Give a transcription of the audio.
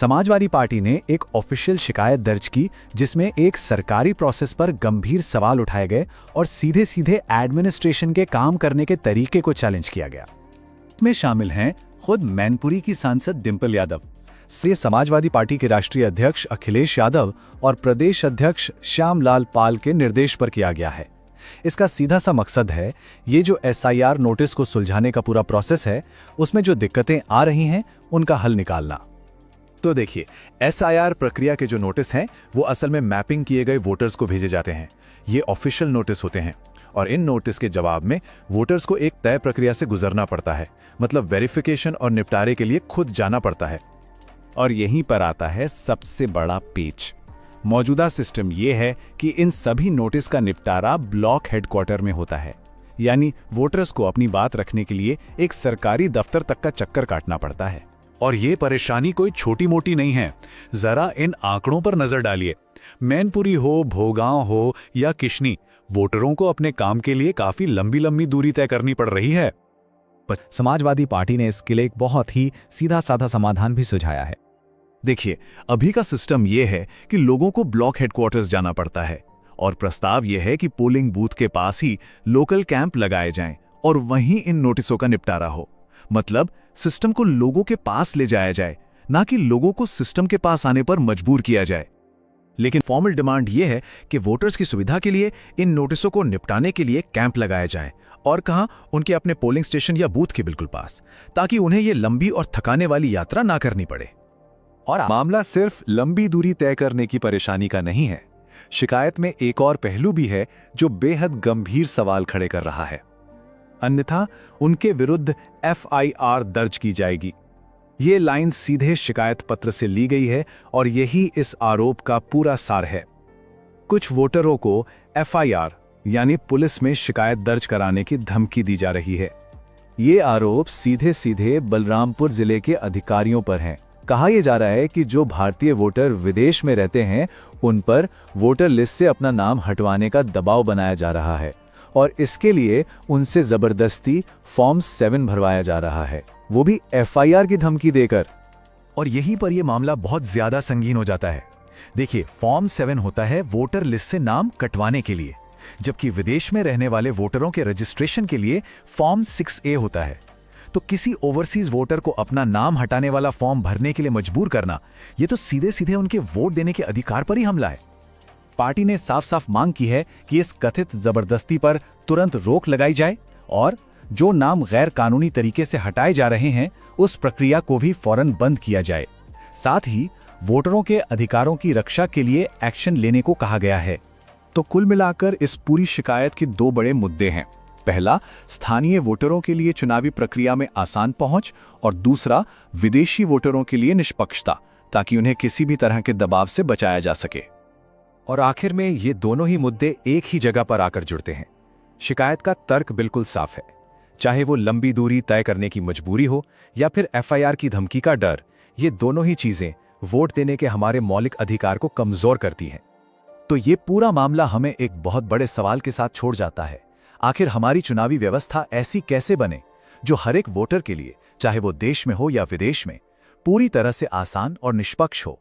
Samajwadi party ने एक official शिकायत दर्ज की जिसमें एक सरकारी प्रोसेस पर गंभीर सवाल उठाए गए और सीधे सीधे एडमिनिस्ट्रेशन के काम करने के तरीके को चैलेंज किया गया। इसमें शामिल हैं खुद मैनपुरी की सांसद डिंपल यादव, से समाजवादी पार्टी के राष्ट्रीय अध्यक्ष अखिलेश यादव और प्रदेश अध्यक्ष श्यामलाल पाल के निर्देश पर किया गया है। इसका सीधा सा मकसद है ये जो एसआईआर नोटिस को सुलझाने का पूरा प्रोसेस है उसमें जो दिक्कतें आ रही हैं उनका हल निकालना। तो देखिए, एसआईआर प्रक्रिया के जो नोटिस हैं वो असल में मैपिंग किए गए वोटर्स को भेजे जाते हैं। ये ऑफिशियल नोटिस होते हैं और इन नोटिस के जवाब में वोटर्स को एक तय प्रक्रिया से गुजरना पड़ता है, मतलब वेरिफिकेशन और निपटारे के लिए खुद जाना पड़ता है। और यहीं पर आता है सबसे बड़ा पेच। मौजूदा सिस्टम ये है कि इन सभी नोटिस का निपटारा ब्लॉक हेडक्वार्टर में होता है, यानी वोटर्स को अपनी बात रखने के लिए एक सरकारी दफ्तर तक का चक्कर काटना पड़ता है। और ये परेशानी कोई छोटी मोटी नहीं है। जरा इन आंकड़ों पर नजर डालिए। मैनपुरी हो, भोगांव हो या किशनी, वोटरों को अपने काम के लिए काफी लंबी लंबी दूरी तय करनी पड़ रही है। समाजवादी पार्टी ने इसके लिए एक बहुत ही सीधा साधा समाधान भी सुझाया है। देखिए, अभी का सिस्टम यह है कि लोगों को ब्लॉक हेडक्वार्टर्स जाना पड़ता है और प्रस्ताव यह है कि पोलिंग बूथ के पास ही लोकल कैंप लगाए जाएं और वहीं इन नोटिसों का निपटारा हो। मतलब सिस्टम को लोगों के पास ले जाया जाए, ना कि लोगों को सिस्टम के पास आने पर मजबूर किया जाए। लेकिन फॉर्मल डिमांड यह है कि वोटर्स की सुविधा के लिए इन नोटिसों को निपटाने के लिए कैंप लगाए जाएं, और कहां, उनके अपने पोलिंग स्टेशन या बूथ के बिल्कुल पास, ताकि उन्हें यह लंबी और थकाने वाली यात्रा ना करनी पड़े। और मामला सिर्फ लंबी दूरी तय करने की परेशानी का नहीं है। शिकायत में एक और पहलू भी है जो बेहद गंभीर सवाल खड़े कर रहा है। अन्यथा उनके विरुद्ध एफआईआर दर्ज की जाएगी। ये लाइन सीधे शिकायत पत्र से ली गई है और यही इस आरोप का पूरा सार है। कुछ वोटरों को एफआईआर यानी पुलिस में शिकायत दर्ज कराने की धमकी दी जा रही है। ये आरोप सीधे सीधे बलरामपुर जिले के अधिकारियों पर हैं। कहा यह जा रहा है कि जो भारतीय वोटर विदेश में रहते हैं उन पर वोटर लिस्ट से अपना नाम हटवाने का दबाव बनाया जा रहा है और इसके लिए उनसे जबरदस्ती फॉर्म 7 भरवाया जा रहा है, वो भी एफआईआर की धमकी देकर। और यहीं पर यह मामला बहुत ज्यादा संगीन हो जाता है। देखिए, फॉर्म 7 होता है वोटर लिस्ट से नाम कटवाने के लिए, जबकि विदेश में रहने वाले वोटरों के रजिस्ट्रेशन के लिए फॉर्म 6A होता है। तो किसी ओवरसीज वोटर को अपना नाम हटाने वाला फॉर्म भरने के लिए मजबूर करना, यह तो सीधे सीधे उनके वोट देने के अधिकार पर ही हमला है। पार्टी ने साफ साफ मांग की है कि इस कथित जबरदस्ती पर तुरंत रोक लगाई जाए और जो नाम गैर कानूनी तरीके से हटाए जा रहे हैं उस प्रक्रिया को भी फौरन बंद किया जाए। साथ ही वोटरों के अधिकारों की रक्षा के लिए एक्शन लेने को कहा गया है। तो कुल मिलाकर इस पूरी शिकायत के 2 बड़े मुद्दे हैं। पहला, स्थानीय वोटरों के लिए चुनावी प्रक्रिया में आसान पहुंच, और दूसरा, विदेशी वोटरों के लिए निष्पक्षता, ताकि उन्हें किसी भी तरह के दबाव से बचाया जा सके। और आखिर में ये दोनों ही मुद्दे एक ही जगह पर आकर जुड़ते हैं। शिकायत का तर्क बिल्कुल साफ है। चाहे वो लंबी दूरी तय करने की मजबूरी हो या फिर एफआईआर की धमकी का डर, ये दोनों ही चीजें वोट देने के हमारे मौलिक अधिकार को कमजोर करती हैं। तो ये पूरा मामला हमें एक बहुत बड़े सवाल के साथ छोड़ जाता है। आखिर हमारी चुनावी व्यवस्था ऐसी कैसे बने जो हर एक वोटर के लिए, चाहे वो देश में हो या विदेश में, पूरी तरह से आसान और निष्पक्ष हो।